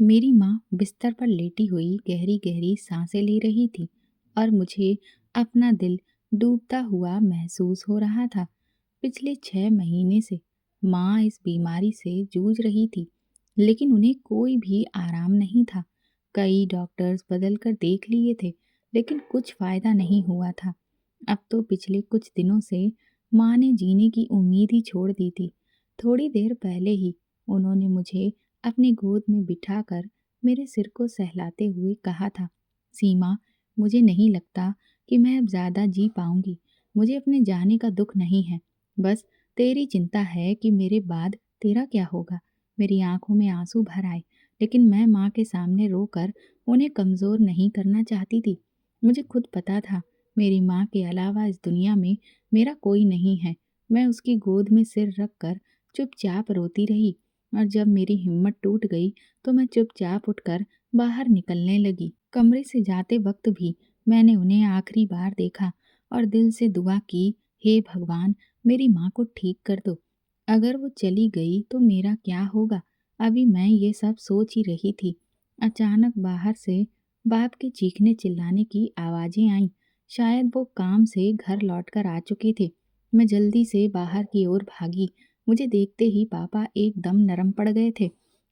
मेरी माँ बिस्तर पर लेटी हुई गहरी गहरी सांसें ले रही थी और मुझे अपना दिल डूबता हुआ महसूस हो रहा था। पिछले 6 महीने से माँ इस बीमारी से जूझ रही थी, लेकिन उन्हें कोई भी आराम नहीं था। कई डॉक्टर्स बदल कर देख लिए थे, लेकिन कुछ फायदा नहीं हुआ था। अब तो पिछले कुछ दिनों से माँ ने जीने की उम्मीद ही छोड़ दी थी। थोड़ी देर पहले ही उन्होंने मुझे अपनी गोद में बिठाकर मेरे सिर को सहलाते हुए कहा था, सीमा, मुझे नहीं लगता कि मैं अब ज़्यादा जी पाऊंगी। मुझे अपने जाने का दुख नहीं है, बस तेरी चिंता है कि मेरे बाद तेरा क्या होगा। मेरी आंखों में आंसू भर आए, लेकिन मैं माँ के सामने रोकर उन्हें कमज़ोर नहीं करना चाहती थी। मुझे खुद पता था, मेरी माँ के अलावा इस दुनिया में मेरा कोई नहीं है। मैं उसकी गोद में सिर रख कर चुपचाप रोती रही, और जब मेरी हिम्मत टूट गई तो मैं चुपचाप उठकर बाहर निकलने लगी। कमरे से जाते वक्त भी मैंने उन्हें आखिरी बार देखा और दिल से दुआ की, हे भगवान, मेरी माँ को ठीक कर दो। अगर वो चली गई तो मेरा क्या होगा। अभी मैं ये सब सोच ही रही थी, अचानक बाहर से बाप के चीखने चिल्लाने की आवाजें आईं। शायद वो काम से घर लौटकर आ चुके थे। मैं जल्दी से बाहर की ओर भागी। मुझे देखते ही पापा एकदम नरम पड़ गए थे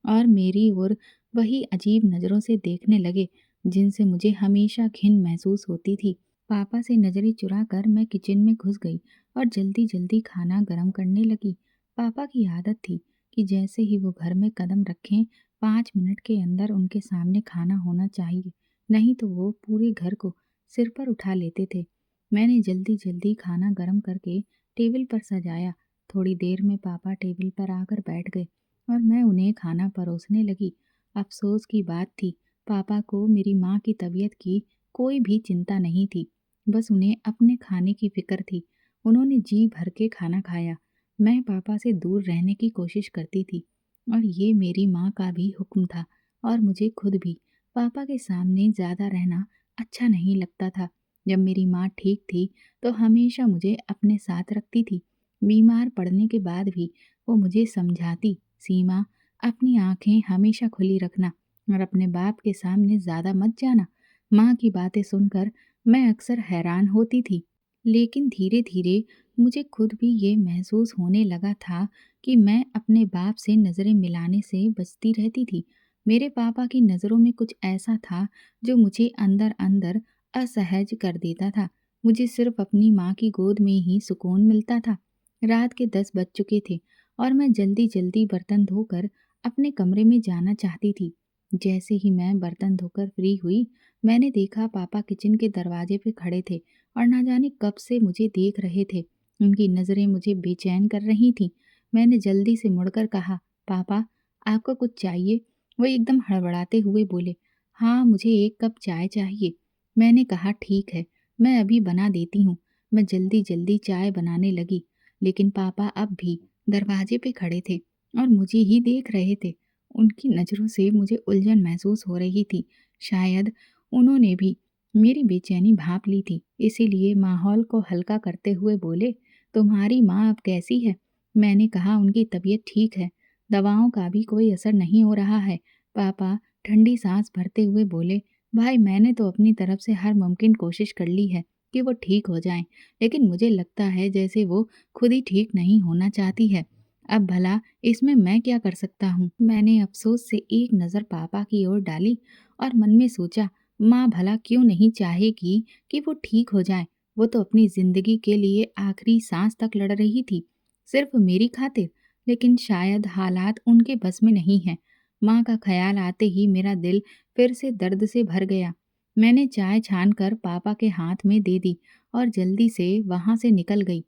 और मेरी ओर वही अजीब नज़रों से देखने लगे जिनसे मुझे हमेशा घिन महसूस होती थी। पापा से नज़रें चुराकर मैं किचन में घुस गई और जल्दी जल्दी खाना गर्म करने लगी। पापा की आदत थी कि जैसे ही वो घर में कदम रखें, 5 मिनट के अंदर उनके सामने खाना होना चाहिए, नहीं तो वो पूरे घर को सिर पर उठा लेते थे। मैंने जल्दी जल्दी खाना गर्म करके टेबल पर सजाया। थोड़ी देर में पापा टेबल पर आकर बैठ गए और मैं उन्हें खाना परोसने लगी। अफसोस की बात थी, पापा को मेरी माँ की तबीयत की कोई भी चिंता नहीं थी, बस उन्हें अपने खाने की फिक्र थी। उन्होंने जी भर के खाना खाया। मैं पापा से दूर रहने की कोशिश करती थी, और ये मेरी माँ का भी हुक्म था, और मुझे खुद भी पापा के सामने ज़्यादा रहना अच्छा नहीं लगता था। जब मेरी माँ ठीक थी तो हमेशा मुझे अपने साथ रखती थी। बीमार पड़ने के बाद भी वो मुझे समझाती, सीमा, अपनी आंखें हमेशा खुली रखना और अपने बाप के सामने ज़्यादा मत जाना। माँ की बातें सुनकर मैं अक्सर हैरान होती थी, लेकिन धीरे धीरे मुझे खुद भी ये महसूस होने लगा था कि मैं अपने बाप से नज़रें मिलाने से बचती रहती थी। मेरे पापा की नज़रों में कुछ ऐसा था जो मुझे अंदर अंदर असहज कर देता था। मुझे सिर्फ अपनी माँ की गोद में ही सुकून मिलता था। रात के 10 बज चुके थे और मैं जल्दी जल्दी बर्तन धोकर अपने कमरे में जाना चाहती थी। जैसे ही मैं बर्तन धोकर फ्री हुई, मैंने देखा पापा किचन के दरवाजे पे खड़े थे और ना जाने कब से मुझे देख रहे थे। उनकी नज़रें मुझे बेचैन कर रही थीं। मैंने जल्दी से मुड़कर कहा, पापा, आपको कुछ चाहिए? वो एकदम हड़बड़ाते हुए बोले, हाँ, मुझे 1 कप चाय चाहिए। मैंने कहा, ठीक है, मैं अभी बना देती हूँ। मैं जल्दी जल्दी चाय बनाने लगी, लेकिन पापा अब भी दरवाजे पे खड़े थे और मुझे ही देख रहे थे। उनकी नज़रों से मुझे उलझन महसूस हो रही थी। शायद उन्होंने भी मेरी बेचैनी भांप ली थी, इसीलिए माहौल को हल्का करते हुए बोले, तुम्हारी माँ अब कैसी है? मैंने कहा, उनकी तबीयत ठीक है, दवाओं का भी कोई असर नहीं हो रहा है। पापा ठंडी सांस भरते हुए बोले, भाई, मैंने तो अपनी तरफ से हर मुमकिन कोशिश कर ली है कि वो ठीक हो जाएं, लेकिन मुझे लगता है जैसे वो खुद ही ठीक नहीं होना चाहती है। अब भला इसमें मैं क्या कर सकता हूँ? मैंने अफसोस से एक नज़र पापा की ओर डाली और मन में सोचा, माँ भला क्यों नहीं चाहेगी कि वो ठीक हो जाए। वो तो अपनी जिंदगी के लिए आखिरी सांस तक लड़ रही थी, सिर्फ मेरी खातिर। लेकिन शायद हालात उनके बस में नहीं है। माँ का ख्याल आते ही मेरा दिल फिर से दर्द से भर गया। मैंने चाय छान कर पापा के हाथ में दे दी और जल्दी से वहां से निकल गई।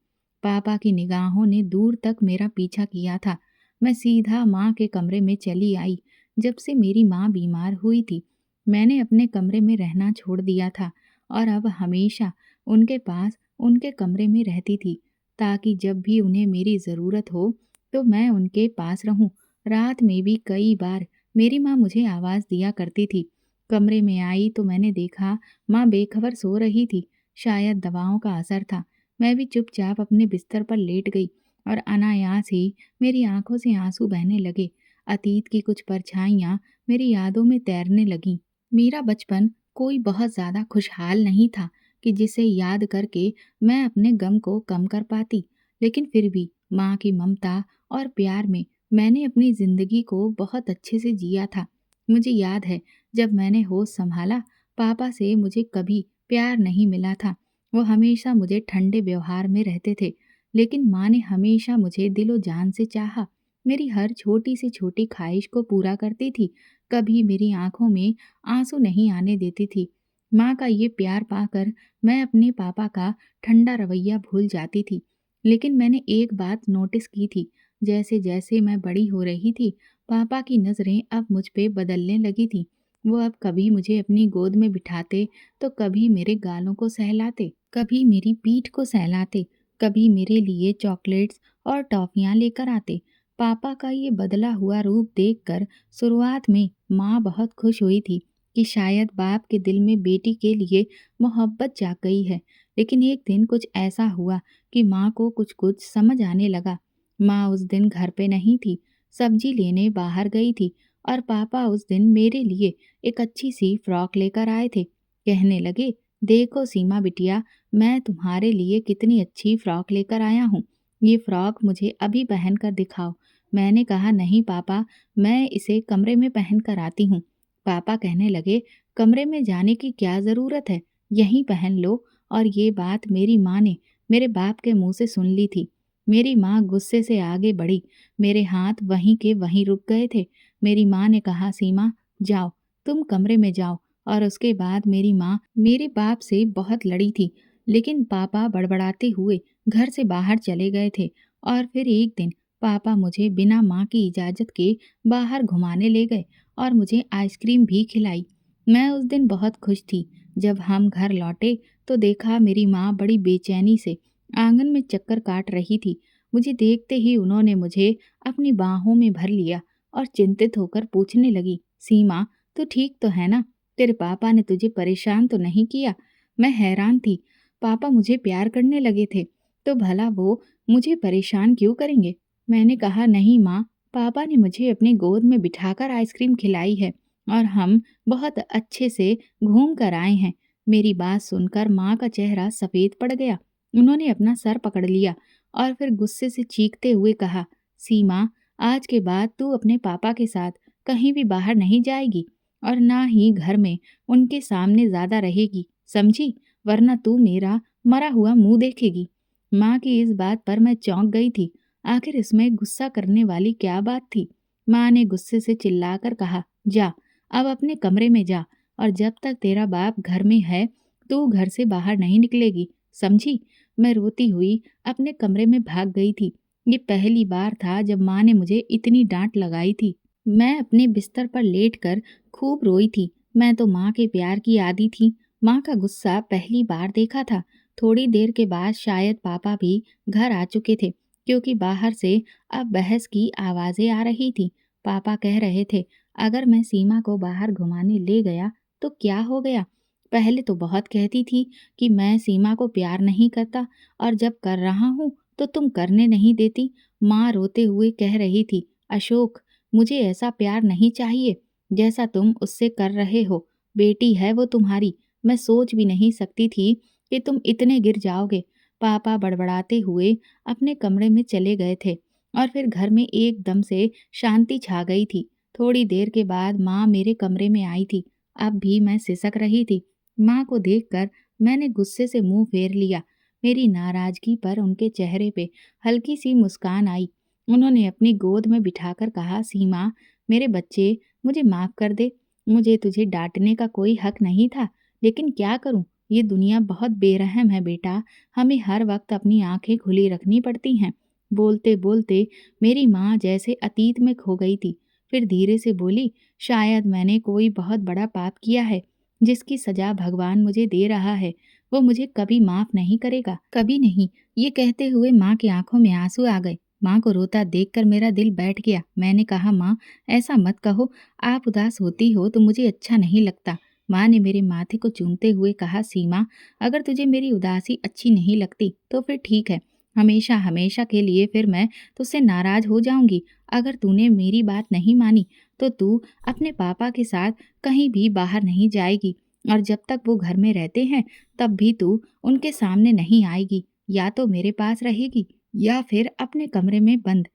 पापा की निगाहों ने दूर तक मेरा पीछा किया था। मैं सीधा माँ के कमरे में चली आई। जब से मेरी माँ बीमार हुई थी, मैंने अपने कमरे में रहना छोड़ दिया था और अब हमेशा उनके पास उनके कमरे में रहती थी, ताकि जब भी उन्हें मेरी ज़रूरत हो तो मैं उनके पास रहूं। रात में भी कई बार मेरी माँ मुझे आवाज़ दिया करती थी। कमरे में आई तो मैंने देखा माँ बेखबर सो रही थी। शायद दवाओं का असर था। मैं भी चुपचाप अपने बिस्तर पर लेट गई और अनायास ही मेरी आंखों से आंसू बहने लगे। अतीत की कुछ परछाइयाँ मेरी यादों में तैरने लगीं। मेरा बचपन कोई बहुत ज़्यादा खुशहाल नहीं था कि जिसे याद करके मैं अपने गम को कम कर पाती, लेकिन फिर भी माँ की ममता और प्यार में मैंने अपनी ज़िंदगी को बहुत अच्छे से जिया था। मुझे याद है, जब मैंने होश संभाला, पापा से मुझे कभी प्यार नहीं मिला था। वो हमेशा मुझे ठंडे व्यवहार में रहते थे, लेकिन माँ ने हमेशा मुझे दिलो जान से चाहा। मेरी हर छोटी से छोटी ख्वाहिश को पूरा करती थी, कभी मेरी आंखों में आंसू नहीं आने देती थी। माँ का ये प्यार पाकर मैं अपने पापा का ठंडा रवैया भूल जाती थी। लेकिन मैंने एक बात नोटिस की थी, जैसे जैसे मैं बड़ी हो रही थी, पापा की नज़रें अब मुझ पे बदलने लगी थी। वो अब कभी मुझे अपनी गोद में बिठाते, तो कभी मेरे गालों को सहलाते, कभी मेरी पीठ को सहलाते, कभी मेरे लिए चॉकलेट्स और टॉफियाँ लेकर आते। पापा का ये बदला हुआ रूप देखकर शुरुआत में माँ बहुत खुश हुई थी कि शायद बाप के दिल में बेटी के लिए मोहब्बत जाग गई है। लेकिन एक दिन कुछ ऐसा हुआ कि माँ को कुछ कुछ समझ आने लगा। माँ उस दिन घर पे नहीं थी, सब्जी लेने बाहर गई थी, और पापा उस दिन मेरे लिए एक अच्छी सी फ्रॉक लेकर आए थे। कहने लगे, देखो सीमा बिटिया, मैं तुम्हारे लिए कितनी अच्छी फ्रॉक लेकर आया हूँ। ये फ्रॉक मुझे अभी पहन कर दिखाओ। मैंने कहा, नहीं पापा, मैं इसे कमरे में पहन कर आती हूँ। पापा कहने लगे, कमरे में जाने की क्या ज़रूरत है, यहीं पहन लो। और ये बात मेरी माँ ने मेरे बाप के मुंह से सुन ली थी। मेरी माँ गुस्से से आगे बढ़ी, मेरे हाथ वहीं के वहीं रुक गए थे। मेरी माँ ने कहा, सीमा जाओ, तुम कमरे में जाओ। और उसके बाद मेरी माँ मेरे बाप से बहुत लड़ी थी, लेकिन पापा बड़बड़ाते हुए घर से बाहर चले गए थे। और फिर एक दिन पापा मुझे बिना माँ की इजाज़त के बाहर घुमाने ले गए और मुझे आइसक्रीम भी खिलाई। मैं उस दिन बहुत खुश थी। जब हम घर लौटे तो देखा मेरी माँ बड़ी बेचैनी से आंगन में चक्कर काट रही थी। मुझे देखते ही उन्होंने मुझे अपनी बाहों में भर लिया और चिंतित होकर पूछने लगी, सीमा, तू ठीक तो है ना? तेरे पापा ने तुझे परेशान तो नहीं किया? मैं हैरान थी। पापा मुझे प्यार करने लगे थे, तो भला वो मुझे परेशान क्यों करेंगे? मैंने कहा, नहीं माँ, पापा ने मुझे अपनी गोद में बिठाकर आइसक्रीम खिलाई है और हम बहुत अच्छे से घूम कर आए हैं। मेरी बात सुनकर माँ का चेहरा सफ़ेद पड़ गया। उन्होंने अपना सर पकड़ लिया और फिर गुस्से से चीखते हुए कहा, सीमा, आज के बाद तू अपने पापा के साथ कहीं भी बाहर नहीं जाएगी और ना ही घर में उनके सामने ज़्यादा रहेगी, समझी? वरना तू मेरा मरा हुआ मुंह देखेगी। माँ की इस बात पर मैं चौंक गई थी। आखिर इसमें गुस्सा करने वाली क्या बात थी? माँ ने गुस्से से चिल्लाकर कहा, जा, अब अपने कमरे में जा, और जब तक तेरा बाप घर में है, तू घर से बाहर नहीं निकलेगी, समझी? मैं रोती हुई अपने कमरे में भाग गई थी। ये पहली बार था जब माँ ने मुझे इतनी डांट लगाई थी। मैं अपने बिस्तर पर लेटकर खूब रोई थी। मैं तो माँ के प्यार की आदी थी। माँ का गुस्सा पहली बार देखा था। थोड़ी देर के बाद शायद पापा भी घर आ चुके थे, क्योंकि बाहर से अब बहस की आवाज़ें आ रही थी। पापा कह रहे थे, अगर मैं सीमा को बाहर घुमाने ले गया तो क्या हो गया? पहले तो बहुत कहती थी कि मैं सीमा को प्यार नहीं करता, और जब कर रहा हूँ तो तुम करने नहीं देती। माँ रोते हुए कह रही थी, अशोक, मुझे ऐसा प्यार नहीं चाहिए जैसा तुम उससे कर रहे हो। बेटी है वो तुम्हारी। मैं सोच भी नहीं सकती थी कि तुम इतने गिर जाओगे। पापा बड़बड़ाते हुए अपने कमरे में चले गए थे और फिर घर में एकदम से शांति छा गई थी। थोड़ी देर के बाद माँ मेरे कमरे में आई थी। अब भी मैं सिसक रही थी। माँ को देखकर मैंने गुस्से से मुंह फेर लिया। मेरी नाराजगी पर उनके चेहरे पे हल्की सी मुस्कान आई। उन्होंने अपनी गोद में बिठाकर कहा, सीमा, मेरे बच्चे, मुझे माफ़ कर दे। मुझे तुझे डांटने का कोई हक नहीं था, लेकिन क्या करूं, ये दुनिया बहुत बेरहम है बेटा। हमें हर वक्त अपनी आंखें खुली रखनी पड़ती हैं। बोलते बोलते मेरी माँ जैसे अतीत में खो गई थी। फिर धीरे से बोली, शायद मैंने कोई बहुत बड़ा पाप किया है, जिसकी सजा भगवान मुझे दे रहा है। वो मुझे कभी माफ़ नहीं करेगा, कभी नहीं। ये कहते हुए माँ की आंखों में आंसू आ गए। माँ को रोता देखकर मेरा दिल बैठ गया। मैंने कहा, माँ, ऐसा मत कहो, आप उदास होती हो तो मुझे अच्छा नहीं लगता। माँ ने मेरे माथे को चूमते हुए कहा, सीमा, अगर तुझे मेरी उदासी अच्छी नहीं लगती तो फिर ठीक है। हमेशा हमेशा के लिए फिर मैं तुझसे नाराज हो जाऊंगी। अगर तूने मेरी बात नहीं मानी तो तू अपने पापा के साथ कहीं भी बाहर नहीं जाएगी और जब तक वो घर में रहते हैं तब भी तू उनके सामने नहीं आएगी। या तो मेरे पास रहेगी या फिर अपने कमरे में बंद।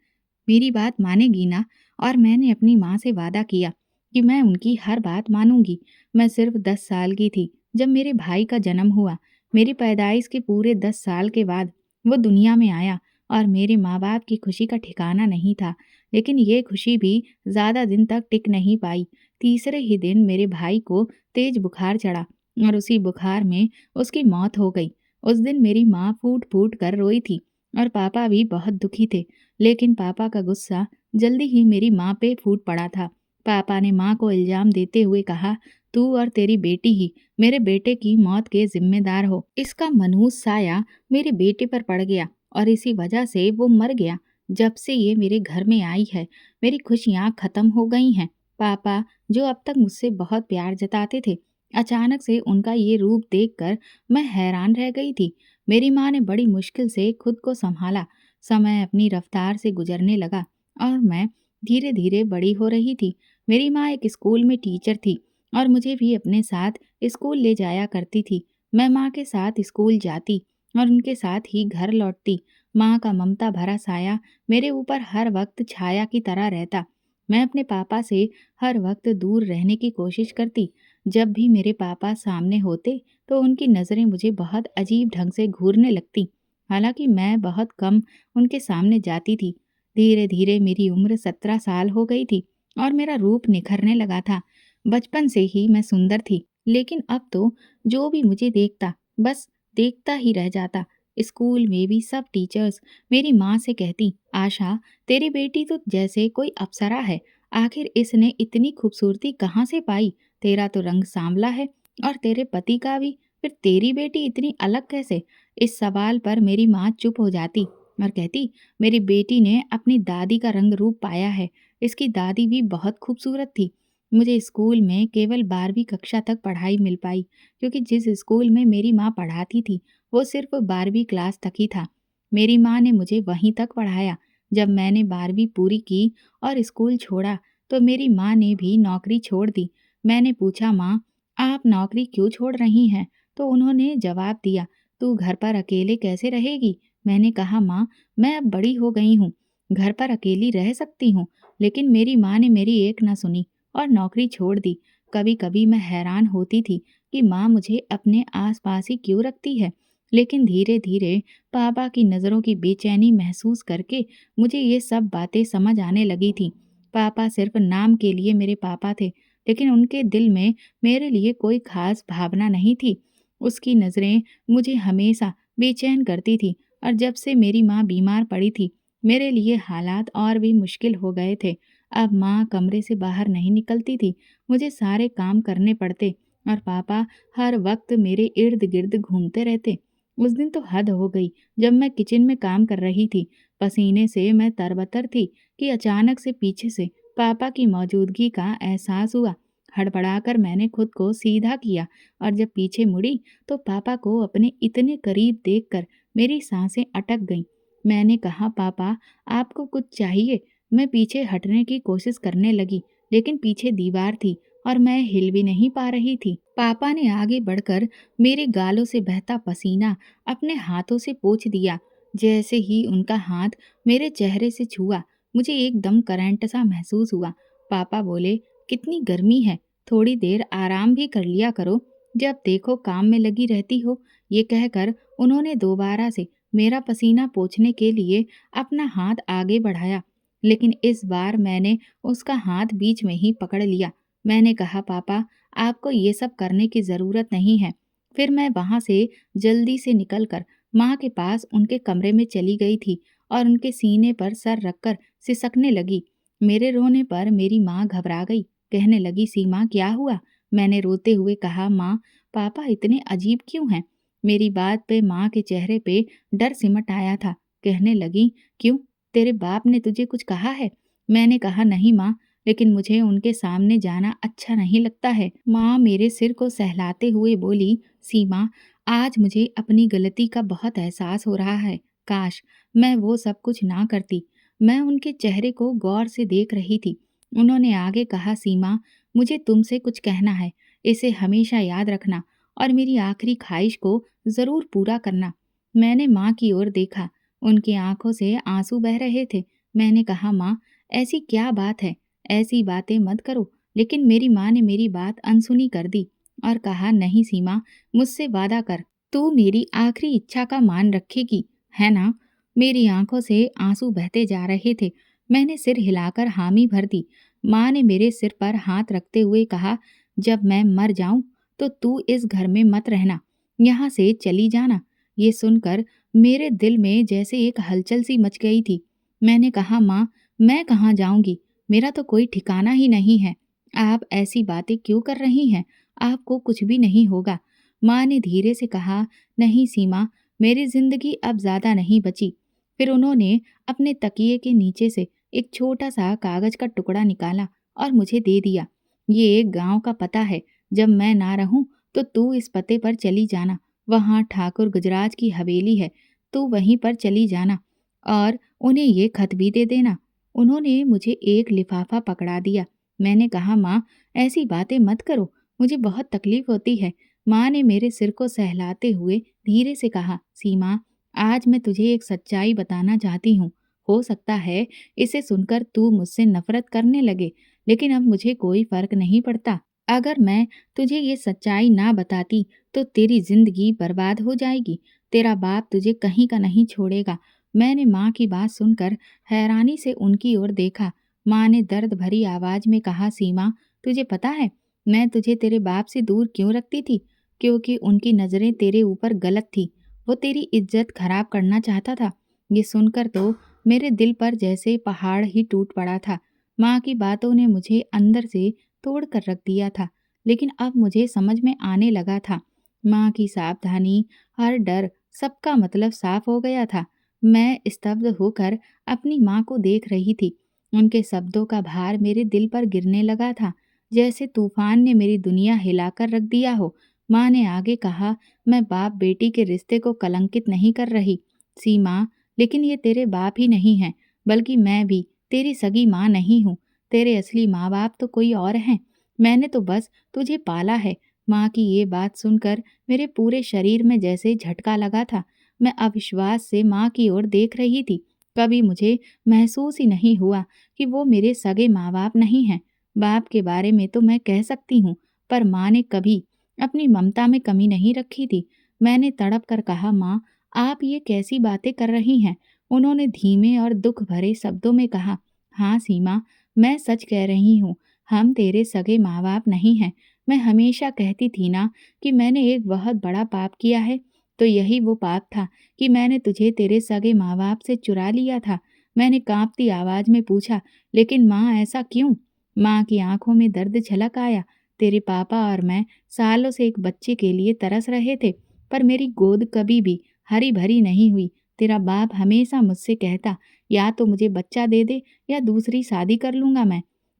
मेरी बात मानेगी ना? और मैंने अपनी माँ से वादा किया कि मैं उनकी हर बात मानूंगी। मैं सिर्फ 10 साल की थी जब मेरे भाई का जन्म हुआ। मेरी पैदाइश के पूरे 10 साल के बाद वो दुनिया में आया और मेरे माँ बाप की खुशी का ठिकाना नहीं था। लेकिन ये खुशी भी ज्यादा दिन तक टिक नहीं पाई। तीसरे ही दिन मेरे भाई को तेज बुखार चढ़ा और उसी बुखार में उसकी मौत हो गई। उस दिन मेरी माँ फूट फूट कर रोई थी और पापा भी बहुत दुखी थे। लेकिन पापा का गुस्सा जल्दी ही मेरी माँ पे फूट पड़ा था। पापा ने माँ को इल्जाम देते हुए कहा, तू और तेरी बेटी ही मेरे बेटे की मौत के जिम्मेदार हो। इसका मनहूस साया मेरे बेटे पर पड़ गया और इसी वजह से वो मर गया। जब से ये मेरे घर में आई है मेरी खुशियाँ खत्म हो गई हैं। पापा, जो अब तक मुझसे बहुत प्यार जताते थे, अचानक से उनका ये रूप देखकर मैं हैरान रह गई थी। मेरी माँ ने बड़ी मुश्किल से खुद को संभाला। समय अपनी रफ्तार से गुजरने लगा और मैं धीरे धीरे बड़ी हो रही थी। मेरी माँ एक स्कूल में टीचर थी और मुझे भी अपने साथ स्कूल ले जाया करती थी। मैं माँ के साथ स्कूल जाती और उनके साथ ही घर लौटती। माँ का ममता भरा साया मेरे ऊपर हर वक्त छाया की तरह रहता। मैं अपने पापा से हर वक्त दूर रहने की कोशिश करती। जब भी मेरे पापा सामने होते तो उनकी नज़रें मुझे बहुत अजीब ढंग से घूरने लगती। हालांकि मैं बहुत कम उनके सामने जाती थी। धीरे धीरे मेरी उम्र 17 साल हो गई थी और मेरा रूप निखरने लगा था। बचपन से ही मैं सुंदर थी, लेकिन अब तो जो भी मुझे देखता बस देखता ही रह जाता। स्कूल में भी सब टीचर्स मेरी माँ से कहती, आशा, तेरी बेटी तो जैसे कोई अप्सरा है। आखिर इसने इतनी खूबसूरती कहाँ से पाई? तेरा तो रंग सांवला है और तेरे पति का भी, फिर तेरी बेटी इतनी अलग कैसे? इस सवाल पर मेरी माँ चुप हो जाती और कहती, मेरी बेटी ने अपनी दादी का रंग रूप पाया है। इसकी दादी भी बहुत खूबसूरत थी। मुझे स्कूल में केवल 12वीं कक्षा तक पढ़ाई मिल पाई, क्योंकि जिस स्कूल में मेरी माँ पढ़ाती थी वो सिर्फ 12वीं क्लास तक ही था। मेरी माँ ने मुझे वहीं तक पढ़ाया। जब मैंने 12वीं पूरी की और स्कूल छोड़ा तो मेरी माँ ने भी नौकरी छोड़ दी। मैंने पूछा, माँ, आप नौकरी क्यों छोड़ रही हैं? तो उन्होंने जवाब दिया, तू घर पर अकेले कैसे रहेगी? मैंने कहा, माँ, मैं अब बड़ी हो गई हूँ, घर पर अकेली रह सकती हूँ। लेकिन मेरी माँ ने मेरी एक न सुनी और नौकरी छोड़ दी। कभी कभी मैं हैरान होती थी कि माँ मुझे अपने आसपास ही क्यों रखती है। लेकिन धीरे धीरे पापा की नज़रों की बेचैनी महसूस करके मुझे ये सब बातें समझ आने लगी थी। पापा सिर्फ नाम के लिए मेरे पापा थे, लेकिन उनके दिल में मेरे लिए कोई खास भावना नहीं थी। उसकी नज़रें मुझे हमेशा बेचैन करती थी और जब से मेरी माँ बीमार पड़ी थी मेरे लिए हालात और भी मुश्किल हो गए थे। अब माँ कमरे से बाहर नहीं निकलती थी, मुझे सारे काम करने पड़ते और पापा हर वक्त मेरे इर्द गिर्द घूमते रहते। उस दिन तो हद हो गई। जब मैं किचन में काम कर रही थी, पसीने से मैं तरबतर थी कि अचानक से पीछे से पापा की मौजूदगी का एहसास हुआ। हड़बड़ाकर मैंने खुद को सीधा किया और जब पीछे मुड़ी तो पापा को अपने इतने करीब देखकर मेरी सांसें अटक गईं। मैंने कहा, पापा, आपको कुछ चाहिए? मैं पीछे हटने की कोशिश करने लगी, लेकिन पीछे दीवार थी और मैं हिल भी नहीं पा रही थी। पापा ने आगे बढ़कर मेरे गालों से बहता पसीना अपने हाथों से पोंछ दिया। जैसे ही उनका हाथ मेरे चेहरे से छुआ, मुझे एकदम करंट सा महसूस हुआ। पापा बोले, कितनी गर्मी है, थोड़ी देर आराम भी कर लिया करो, जब देखो काम में लगी रहती हो। ये कहकर उन्होंने दोबारा से मेरा पसीना पोंछने के लिए अपना हाथ आगे बढ़ाया, लेकिन इस बार मैंने उसका हाथ बीच में ही पकड़ लिया। मैंने कहा, पापा, आपको ये सब करने की ज़रूरत नहीं है। फिर मैं वहाँ से जल्दी से निकलकर माँ के पास उनके कमरे में चली गई थी और उनके सीने पर सर रखकर सिसकने लगी। मेरे रोने पर मेरी माँ घबरा गई, कहने लगी, सीमा, क्या हुआ? मैंने रोते हुए कहा, माँ, पापा इतने अजीब क्यों हैं? मेरी बात पे माँ के चेहरे पे डर सिमट आया था। कहने लगी, क्यों, तेरे बाप ने तुझे कुछ कहा है? मैंने कहा, नहीं माँ, लेकिन मुझे उनके सामने जाना अच्छा नहीं लगता है। माँ मेरे सिर को सहलाते हुए बोली, सीमा, आज मुझे अपनी गलती का बहुत एहसास हो रहा है। काश मैं वो सब कुछ ना करती। मैं उनके चेहरे को गौर से देख रही थी। उन्होंने आगे कहा, सीमा, मुझे तुमसे कुछ कहना है। इसे हमेशा याद रखना और मेरी आखिरी ख्वाहिश को ज़रूर पूरा करना। मैंने माँ की ओर देखा। उनकी आंखों से आंसू बह रहे थे। मैंने कहा, माँ, ऐसी क्या बात है? ऐसी बातें मत करो। लेकिन मेरी माँ ने मेरी बात अनसुनी कर दी और कहा, नहीं सीमा, मुझसे वादा कर, तू मेरी आखिरी इच्छा का मान रखेगी, है ना? मेरी आंखों से आंसू बहते जा रहे थे। मैंने सिर हिलाकर हामी भर दी। माँ ने मेरे सिर पर हाथ रखते हुए कहा, जब मैं मर जाऊं तो तू इस घर में मत रहना, यहाँ से चली जाना। ये सुनकर मेरे दिल में जैसे एक हलचल सी मच गई थी। मैंने कहा, माँ, मैं कहाँ जाऊंगी? मेरा तो कोई ठिकाना ही नहीं है। आप ऐसी बातें क्यों कर रही हैं? आपको कुछ भी नहीं होगा। माँ ने धीरे से कहा, नहीं सीमा, मेरी जिंदगी अब ज्यादा नहीं बची। फिर उन्होंने अपने तकिए के नीचे से एक छोटा सा कागज का टुकड़ा निकाला और मुझे दे दिया। ये एक गांव का पता है। जब मैं ना रहूं तो तू इस पते पर चली जाना। वहां ठाकुर गजराज की हवेली है। तू वहीं पर चली जाना और उन्हें ये खत भी दे देना। उन्होंने मुझे एक लिफाफा पकड़ा दिया। मैंने कहा, माँ, ऐसी बातें मत करो, मुझे बहुत तकलीफ होती है। माँ ने मेरे सिर को सहलाते हुए धीरे से कहा, सीमा, आज मैं तुझे एक सच्चाई बताना चाहती हूँ। हो सकता है इसे सुनकर तू मुझसे नफरत करने लगे, लेकिन अब मुझे कोई फर्क नहीं पड़ता। अगर मैं तुझे ये सच्चाई ना बताती तो तेरी जिंदगी बर्बाद हो जाएगी। तेरा बाप तुझे कहीं का नहीं छोड़ेगा। मैंने माँ की बात सुनकर हैरानी से उनकी ओर देखा। माँ ने दर्द भरी आवाज में कहा, सीमा, तुझे पता है मैं तुझे तेरे बाप से दूर क्यों रखती थी? क्योंकि उनकी नजरें तेरे ऊपर गलत थी। वो तेरी इज्जत खराब करना चाहता था। ये सुनकर तो मेरे दिल पर जैसे पहाड़ ही टूट पड़ा था। माँ की बातों ने मुझे अंदर से तोड़ कर रख दिया था, लेकिन अब मुझे समझ में आने लगा था। माँ की सावधानी, हर डर, सबका मतलब साफ हो गया था। मैं स्तब्ध होकर अपनी माँ को देख रही थी। उनके शब्दों का भार मेरे दिल पर गिरने लगा था, जैसे तूफान ने मेरी दुनिया हिलाकर रख दिया हो। माँ ने आगे कहा, मैं बाप बेटी के रिश्ते को कलंकित नहीं कर रही, सीमा, लेकिन ये तेरे बाप ही नहीं है, बल्कि मैं भी तेरी सगी माँ नहीं हूँ। तेरे असली माँ बाप तो कोई और हैं। मैंने तो बस तुझे पाला है। माँ की ये बात सुनकर मेरे पूरे शरीर में जैसे झटका लगा था। मैं अविश्वास से माँ की ओर देख रही थी। कभी मुझे महसूस ही नहीं हुआ कि वो मेरे सगे माँ बाप नहीं हैं। बाप के बारे में तो मैं कह सकती हूँ, पर माँ ने कभी अपनी ममता में कमी नहीं रखी थी। मैंने तड़प कर कहा, माँ, आप ये कैसी बातें कर रही हैं? उन्होंने धीमे और दुख भरे शब्दों में कहा, हाँ सीमा, मैं सच कह रही हूँ। हम तेरे सगे माँ बाप नहीं हैं। मैं हमेशा कहती थी ना कि मैंने एक बहुत बड़ा पाप किया है, तो यही वो पाप था कि मैंने तुझे तेरे सगे माँ बाप से चुरा लिया था। मैंने कांपती आवाज में पूछा, लेकिन माँ, ऐसा क्यों? माँ की आंखों में दर्द झलक आया। तेरे पापा और मैं सालों से एक बच्चे के लिए तरस रहे थे, पर मेरी गोद कभी भी हरी भरी नहीं हुई। तेरा बाप हमेशा मुझसे कहता, या तो मुझे बच्चा दे दे या दूसरी शादी कर लूंगा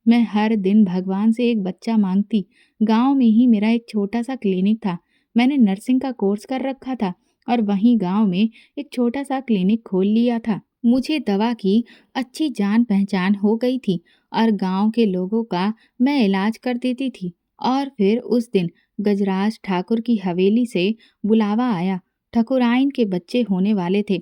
मैं हर दिन भगवान से एक बच्चा मांगती। गांव में ही मेरा एक छोटा सा क्लिनिक था। मैंने नर्सिंग का कोर्स कर रखा था और वहीं गांव में एक छोटा सा क्लिनिक खोल लिया था। मुझे दवा की अच्छी जान पहचान हो गई थी और गांव के लोगों का मैं इलाज कर देती थी। और फिर उस दिन गजराज ठाकुर की हवेली से बुलावा आया। ठकुराइन के बच्चे होने वाले थे।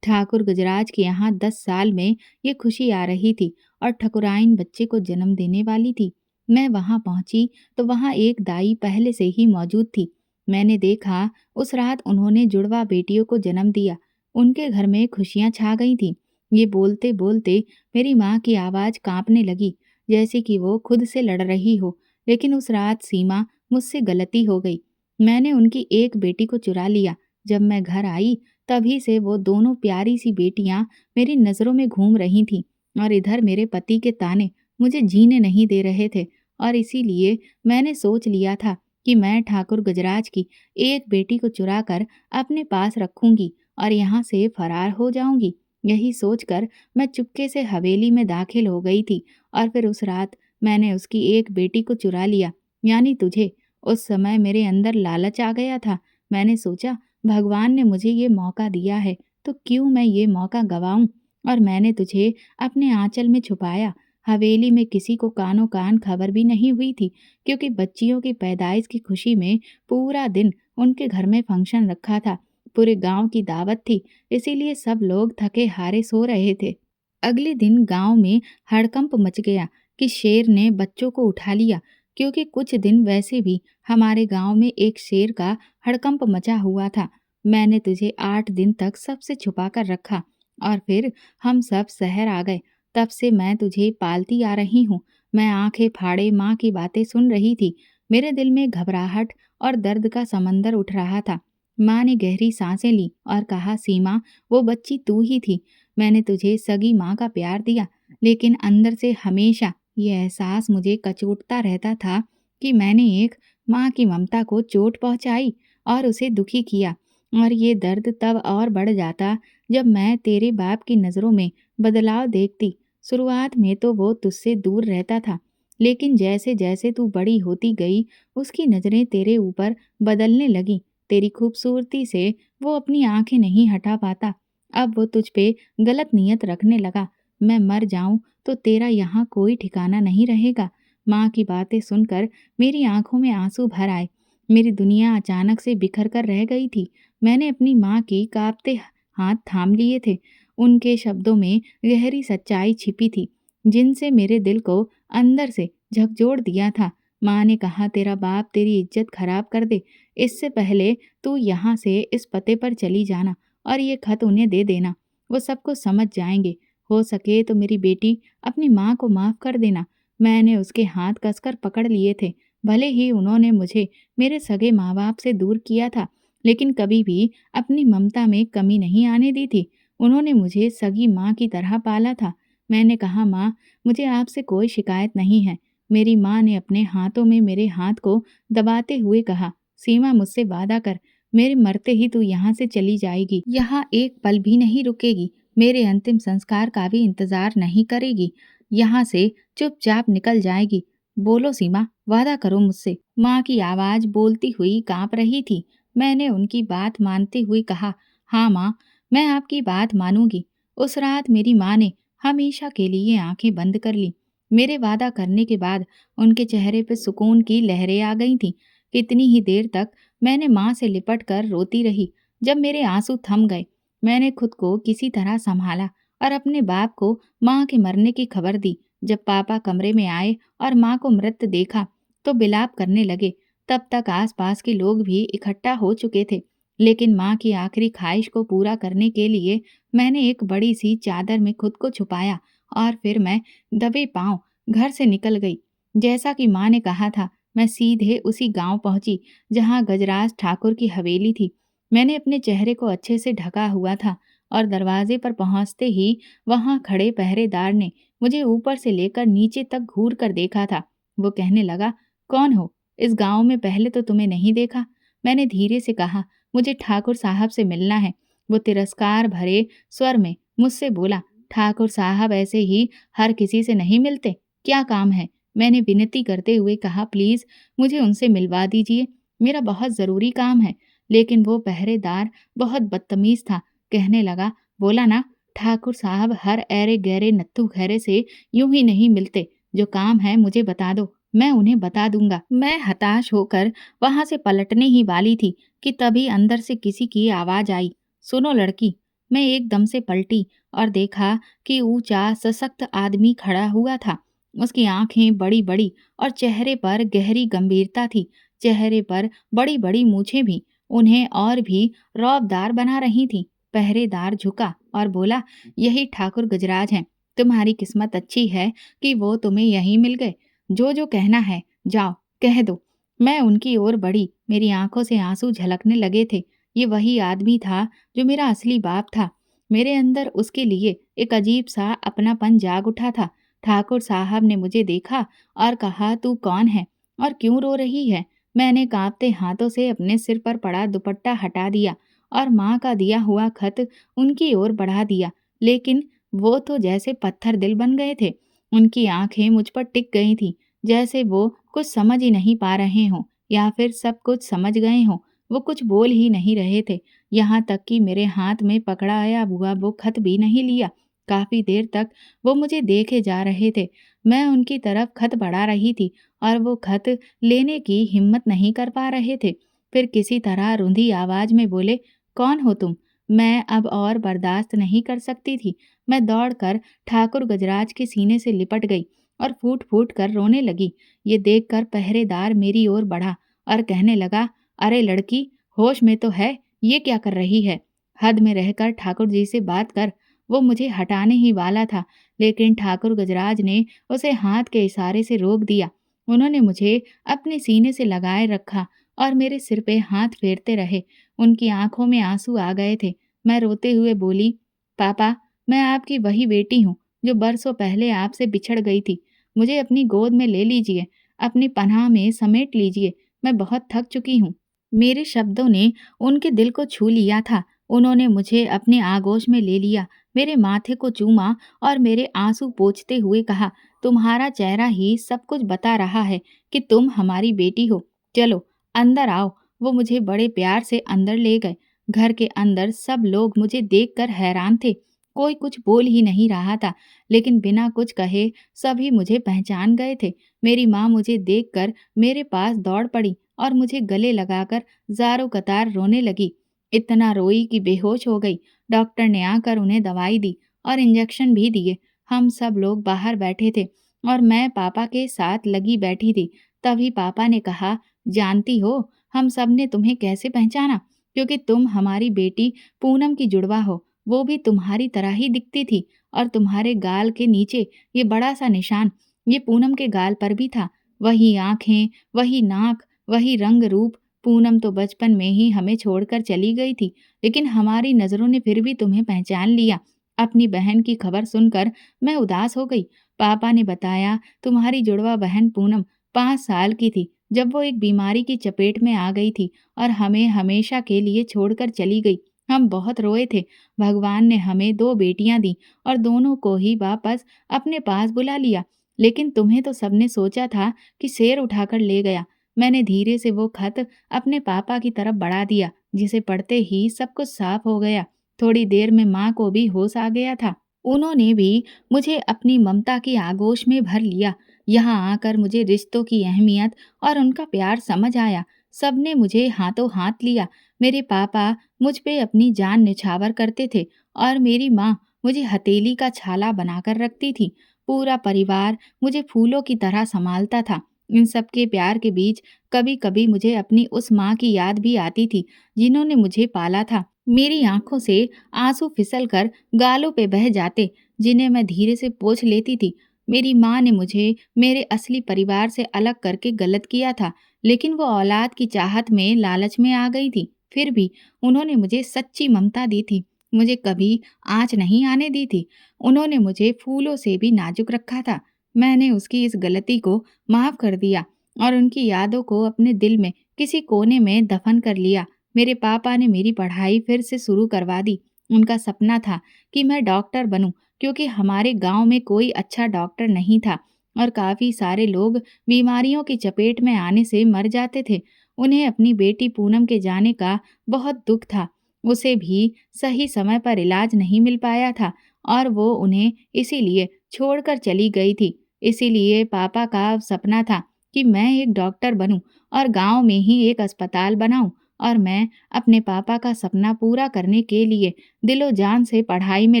ठाकुर गजराज के यहाँ 10 साल में ये खुशी आ रही थी और ठकुराइन बच्चे को जन्म देने वाली थी। मैं वहां पहुंची तो वहां एक दाई पहले से ही मौजूद थी। मैंने देखा उस रात उन्होंने जुड़वा बेटियों को जन्म दिया। उनके घर में खुशियां छा गई थीं। ये बोलते बोलते मेरी माँ की आवाज कांपने लगी, जैसे कि वो खुद से लड़ रही हो। लेकिन उस रात सीमा, मुझसे गलती हो गई। मैंने उनकी एक बेटी को चुरा लिया। जब मैं घर आई तभी से वो दोनों प्यारी सी बेटियां मेरी नजरों में घूम रही थीं और इधर मेरे पति के ताने मुझे जीने नहीं दे रहे थे। और इसीलिए मैंने सोच लिया था कि मैं ठाकुर गजराज की एक बेटी को चुरा कर अपने पास रखूंगी और यहाँ से फरार हो जाऊंगी। यही सोचकर मैं चुपके से हवेली में दाखिल हो गई थी और फिर उस रात मैंने उसकी एक बेटी को चुरा लिया, यानी तुझे। उस समय मेरे अंदर लालच आ गया था। मैंने सोचा, भगवान ने मुझे ये मौका दिया है तो क्यों मैं ये मौका गवाऊं, और मैंने तुझे अपने आंचल में छुपाया। हवेली में किसी को कानो कान खबर भी नहीं हुई थी, क्योंकि बच्चियों की पैदाइश की खुशी में पूरा दिन उनके घर में फंक्शन रखा था। पूरे गांव की दावत थी, इसीलिए सब लोग थके हारे सो रहे थे। अगले दिन गांव में हड़कंप मच गया कि शेर ने बच्चों को उठा लिया, क्योंकि कुछ दिन वैसे भी हमारे गांव में एक शेर का हड़कंप मचा हुआ था। मैंने तुझे 8 दिन तक सबसे छुपा कर रखा और फिर हम सब शहर आ गए। तब से मैं तुझे पालती आ रही हूँ। मैं आंखें फाड़े माँ की बातें सुन रही थी। मेरे दिल में घबराहट और दर्द का समंदर उठ रहा था। माँ ने गहरी सांसें ली और कहा, सीमा, वो बच्ची तू ही थी। मैंने तुझे सगी माँ का प्यार दिया, लेकिन अंदर से हमेशा ये एहसास मुझे कचोटता रहता था कि मैंने एक माँ की ममता को चोट पहुँचाई और उसे दुखी किया। और ये दर्द तब और बढ़ जाता जब मैं तेरे बाप की नज़रों में बदलाव देखती। शुरुआत में तो वो तुझसे दूर रहता था, लेकिन जैसे जैसे तू बड़ी होती गई, उसकी नज़रें तेरे ऊपर बदलने लगी। तेरी खूबसूरती से वो अपनी आंखें नहीं हटा पाता। अब वो तुझ पे गलत नीयत रखने लगा। मैं मर जाऊं तो तेरा यहाँ कोई ठिकाना नहीं रहेगा। माँ की बातें सुनकर मेरी आंखों में आंसू भर आए। मेरी दुनिया अचानक से बिखर कर रह गई थी। मैंने अपनी माँ की कांपते हाथ थाम लिए थे। उनके शब्दों में गहरी सच्चाई छिपी थी, जिनसे मेरे दिल को अंदर से झकझोर दिया था। माँ ने कहा, तेरा बाप तेरी इज्जत खराब कर दे, इससे पहले तू यहाँ से इस पते पर चली जाना और ये खत उन्हें दे देना। वो सब कुछ समझ जाएंगे। हो सके तो मेरी बेटी, अपनी माँ को माफ़ कर देना। मैंने उसके हाथ कसकर पकड़ लिए थे। भले ही उन्होंने मुझे मेरे सगे माँ बाप से दूर किया था, लेकिन कभी भी अपनी ममता में कमी नहीं आने दी थी। उन्होंने मुझे सगी माँ की तरह पाला था। मैंने कहा, माँ, मुझे आपसे कोई शिकायत नहीं है। मेरी माँ ने अपने हाथों में मेरे हाथ को दबाते हुए कहा, सीमा, मुझसे वादा कर, मेरे मरते ही तू यहाँ से चली जाएगी। यहाँ एक पल भी नहीं रुकेगी। मेरे अंतिम संस्कार का भी इंतजार नहीं करेगी। यहाँ से चुपचाप निकल जाएगी। बोलो सीमा, वादा करो मुझसे। माँ की आवाज बोलती हुई कांप रही थी। मैंने उनकी बात मानते हुए कहा, हाँ माँ, मैं आपकी बात मानूंगी। उस रात मेरी माँ ने हमेशा के लिए आंखें बंद कर ली। मेरे वादा करने के बाद उनके चेहरे पर सुकून की लहरें आ गई थीं। कितनी ही देर तक मैंने माँ से लिपट कर रोती रही। जब मेरे आंसू थम गए, मैंने खुद को किसी तरह संभाला और अपने बाप को माँ के मरने की खबर दी। जब पापा कमरे में आए और माँ को मृत देखा तो बिलाप करने लगे। तब तक आसपास के लोग भी इकट्ठा हो चुके थे, लेकिन माँ की आखिरी ख्वाहिश को पूरा करने के लिए मैंने एक बड़ी सी चादर में खुद को छुपाया और फिर मैं दबे पांव घर से निकल गई। जैसा कि माँ ने कहा था, मैं सीधे उसी गांव पहुंची जहां गजराज ठाकुर की हवेली थी। मैंने अपने चेहरे को अच्छे से ढका हुआ था और दरवाजे पर पहुंचते ही वहां खड़े पहरेदार ने मुझे ऊपर से लेकर नीचे तक घूर कर देखा था। वो कहने लगा, कौन हो? इस गांव में पहले तो तुम्हें नहीं देखा। मैंने धीरे से कहा, मुझे ठाकुर साहब से मिलना है। वो तिरस्कार भरे स्वर में मुझसे बोला, ठाकुर साहब ऐसे ही हर किसी से नहीं मिलते। क्या काम है? मैंने विनती करते हुए कहा, प्लीज मुझे उनसे मिलवा दीजिए, मेरा बहुत जरूरी काम है। लेकिन वो पहरेदार बहुत बदतमीज था। कहने लगा, बोला ना, ठाकुर साहब हर ऐरे गहरे नत्थु खैरे से यूं ही नहीं मिलते। जो काम है मुझे बता दो, मैं उन्हें बता दूंगा। मैं हताश होकर वहां से पलटने ही वाली थी कि तभी अंदर से किसी की आवाज आई, सुनो लड़की। मैं एकदम से पलटी और देखा कि ऊंचा सशक्त आदमी खड़ा हुआ था। उसकी आंखें बड़ी बड़ी और चेहरे पर गहरी गंभीरता थी। चेहरे पर बड़ी बड़ी मूछें भी उन्हें और भी रौबदार बना रही थीं। पहरेदार झुका और बोला, यही ठाकुर गजराज हैं। तुम्हारी किस्मत अच्छी है कि वो तुम्हें यहीं मिल गए। जो जो कहना है जाओ कह दो। मैं उनकी ओर बढ़ी। मेरी आंखों से आंसू झलकने लगे थे। ये वही आदमी था जो मेरा असली बाप था। मेरे अंदर उसके लिए एक अजीब सा अपनापन जाग उठा था। ठाकुर साहब ने मुझे देखा और कहा, तू कौन है और क्यों रो रही है? मैंने कांपते हाथों से अपने सिर पर पड़ा दुपट्टा हटा दिया और माँ का दिया हुआ खत उनकी ओर बढ़ा दिया। लेकिन वो तो जैसे पत्थर दिल बन गए थे। उनकी आंखें मुझ पर टिक गई थीं, जैसे वो कुछ समझ ही नहीं पा रहे हों या फिर सब कुछ समझ गए हों। वो कुछ बोल ही नहीं रहे थे, यहाँ तक कि मेरे हाथ में पकड़ाया हुआ वो खत भी नहीं लिया। काफ़ी देर तक वो मुझे देखे जा रहे थे। मैं उनकी तरफ खत बढ़ा रही थी और वो खत लेने की हिम्मत नहीं कर पा रहे थे। फिर किसी तरह रुंधी आवाज़ में बोले, "कौन हो तुम?" मैं अब और बर्दाश्त नहीं कर सकती थी। मैं दौड़कर ठाकुर गजराज के सीने से लिपट गई और फूट-फूट कर रोने लगी। ये देखकर पहरेदार मेरी ओर बढ़ा और कहने लगा, "अरे लड़की, होश में तो है, ये क्या कर रही है? हद में रहकर ठाकुर जी से बात कर।" वो मुझे हटाने ही वाला था, लेकिन ठाकुर गजराज ने उसे हाथ के इशारे से रोक दिया। उन्होंने मुझे अपने सीने से लगाए रखा और मेरे सिर पे हाथ फेरते रहे। उनकी आंखों में आंसू आ गए थे। मैं रोते हुए बोली, "पापा, मैं आपकी वही बेटी हूँ जो बरसों पहले आपसे बिछड़ गई थी। मुझे अपनी गोद में ले लीजिए, अपनी पनाह में समेट लीजिए। मैं बहुत थक चुकी हूँ।" मेरे शब्दों ने उनके दिल को छू लिया था। उन्होंने मुझे अपने आगोश में ले लिया, मेरे माथे को चूमा और मेरे आंसू पोंछते हुए कहा, "तुम्हारा चेहरा ही सब कुछ बता रहा है कि तुम हमारी बेटी हो। चलो, अंदर आओ।" वो मुझे बड़े प्यार से अंदर ले गए। घर के अंदर सब लोग मुझे देखकर हैरान थे। कोई कुछ बोल ही नहीं रहा था, लेकिन बिना कुछ कहे सभी मुझे पहचान गए थे। मेरी माँ मुझे देखकर मेरे पास दौड़ पड़ी और मुझे गले लगाकर ज़ारों कतार रोने लगी। इतना रोई कि बेहोश हो गई। डॉक्टर ने आकर उन्हें दवाई दी और इंजेक्शन भी दिए। हम सब लोग बाहर बैठे थे और मैं पापा के साथ लगी बैठी थी। तभी पापा ने कहा, "जानती हो, हम सब ने तुम्हें कैसे पहचाना? क्योंकि तुम हमारी बेटी पूनम की जुड़वा हो। वो भी तुम्हारी तरह ही दिखती थी और तुम्हारे गाल के नीचे ये बड़ा सा निशान, ये पूनम के गाल पर भी था। वही आँखें, वही नाक, वही रंग रूप। पूनम तो बचपन में ही हमें छोड़कर चली गई थी, लेकिन हमारी नज़रों ने फिर भी तुम्हें पहचान लिया।" अपनी बहन की खबर सुनकर मैं उदास हो गई। पापा ने बताया, "तुम्हारी जुड़वा बहन पूनम 5 साल की थी जब वो एक बीमारी की चपेट में आ गई थी और हमें हमेशा के लिए छोड़कर चली गई। हम बहुत रोए थे। भगवान ने हमें 2 बेटियां दी और दोनों को ही वापस अपने पास बुला लिया। लेकिन तुम्हें तो सबने सोचा था कि शेर उठाकर ले गया।" मैंने धीरे से वो खत अपने पापा की तरफ बढ़ा दिया, जिसे पढ़ते ही सब कुछ साफ हो गया। थोड़ी देर में माँ को भी होश आ गया था। उन्होंने भी मुझे अपनी ममता की आगोश में भर लिया। यहाँ आकर मुझे रिश्तों की अहमियत और उनका प्यार समझ आया। सबने मुझे हाथों हाथ लिया। मेरे पापा मुझ पे अपनी जान निछावर करते थे और मेरी माँ मुझे हथेली का छाला बनाकर रखती थी। पूरा परिवार मुझे फूलों की तरह संभालता था। इन सबके प्यार के बीच कभी-कभी मुझे अपनी उस माँ की याद भी आती थी, जिन्होंने मुझे पाला था। मेरी आंखों से आंसू फिसलकर गालों पे बह जाते, जिन्हें मैं धीरे से पोंछ लेती थी। मेरी माँ ने मुझे मेरे असली परिवार से अलग करके गलत किया था, लेकिन वो औलाद की चाहत में लालच में आ गई थी। फिर भी उन्होंने मुझे सच्ची ममता दी थी, मुझे कभी आँच नहीं आने दी थी। उन्होंने मुझे फूलों से भी नाजुक रखा था। मैंने उसकी इस गलती को माफ़ कर दिया और उनकी यादों को अपने दिल में किसी कोने में दफन कर लिया। मेरे पापा ने मेरी पढ़ाई फिर से शुरू करवा दी। उनका सपना था कि मैं डॉक्टर बनूं, क्योंकि हमारे गांव में कोई अच्छा डॉक्टर नहीं था और काफ़ी सारे लोग बीमारियों की चपेट में आने से मर जाते थे। उन्हें अपनी बेटी पूनम के जाने का बहुत दुख था। उसे भी सही समय पर इलाज नहीं मिल पाया था और वो उन्हें इसीलिए छोड़कर चली गई थी। इसीलिए पापा का सपना था कि मैं एक डॉक्टर बनूं और गांव में ही एक अस्पताल बनाऊं, और मैं अपने पापा का सपना पूरा करने के लिए दिलो जान से पढ़ाई में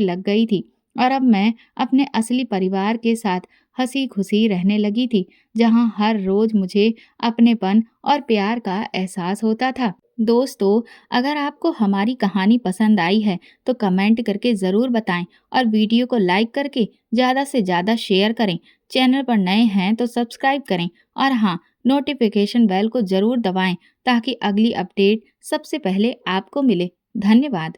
लग गई थी। और अब मैं अपने असली परिवार के साथ हंसी खुशी रहने लगी थी, जहां हर रोज मुझे अपनेपन और प्यार का एहसास होता था। दोस्तों, अगर आपको हमारी कहानी पसंद आई है तो कमेंट करके ज़रूर बताएं और वीडियो को लाइक करके ज़्यादा से ज़्यादा शेयर करें। चैनल पर नए हैं तो सब्सक्राइब करें और हाँ, नोटिफिकेशन बेल को ज़रूर दबाएं ताकि अगली अपडेट सबसे पहले आपको मिले। धन्यवाद।